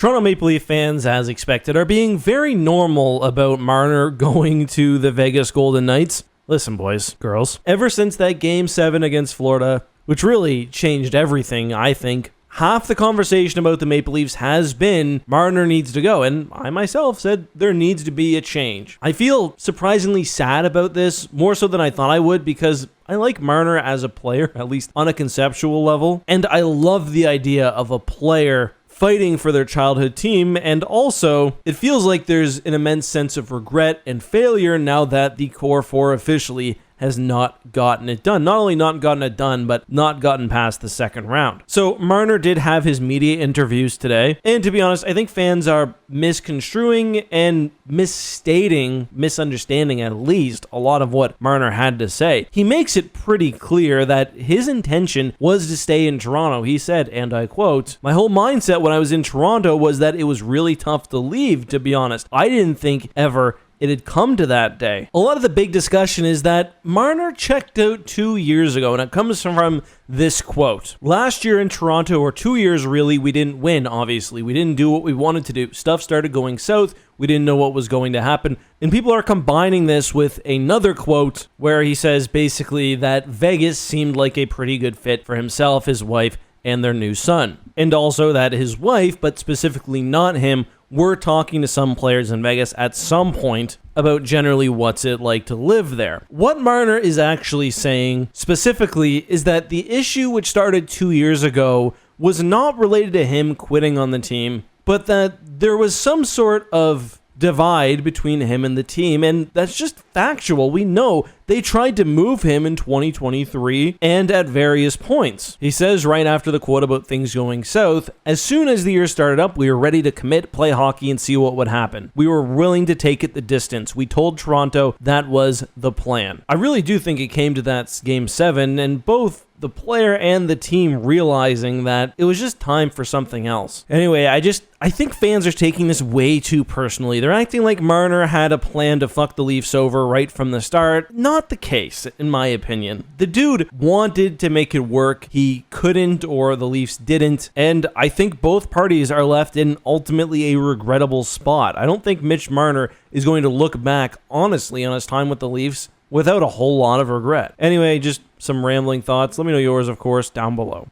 Toronto Maple Leaf fans, as expected, are being very normal about Marner going to the Vegas Golden Knights. Listen, boys, girls, ever since that Game 7 against Florida, which really changed everything, I think, half the conversation about the Maple Leafs has been Marner needs to go, and I myself said there needs to be a change. I feel surprisingly sad about this, more so than I thought I would, because I like Marner as a player, at least on a conceptual level, and I love the idea of a player fighting for their childhood team, and also it feels like there's an immense sense of regret and failure now that the Core 4 officially has not gotten it done. Not only not gotten it done, but not gotten past the second round. So Marner did have his media interviews today, and to be honest, I think fans are misconstruing and misunderstanding at least a lot of what Marner had to say. He makes it pretty clear that his intention was to stay in Toronto. He said, and I quote, "My whole mindset when I was in Toronto was that it was really tough to leave, to be honest. I didn't think ever it had come to that day." A lot of the big discussion is that Marner checked out 2 years ago, and it comes from this quote. "Last year in Toronto, or 2 years really, we didn't win, obviously. We didn't do what we wanted to do. Stuff started going south. We didn't know what was going to happen." And people are combining this with another quote where he says basically that Vegas seemed like a pretty good fit for himself, his wife, and their new son. And also that his wife, but specifically not him, were talking to some players in Vegas at some point about generally what's it like to live there. What Marner is actually saying specifically is that the issue which started 2 years ago was not related to him quitting on the team, but that there was some sort of divide between him and the team, and that's just factual. We know they tried to move him in 2023 and at various points. He says right after the quote about things going south, "As soon as the year started up, we were ready to commit, play hockey, and see what would happen. We were willing to take it the distance. We told Toronto that was the plan." I really do think it came to that Game 7, and both the player and the team realizing that it was just time for something else. Anyway, I think fans are taking this way too personally. They're acting like Marner had a plan to fuck the Leafs over right from the start. Not the case, in my opinion. The dude wanted to make it work. He couldn't, or the Leafs didn't, and I think both parties are left in ultimately a regrettable spot. I don't think Mitch Marner is going to look back honestly on his time with the Leafs without a whole lot of regret. Anyway, just some rambling thoughts. Let me know yours, of course, down below.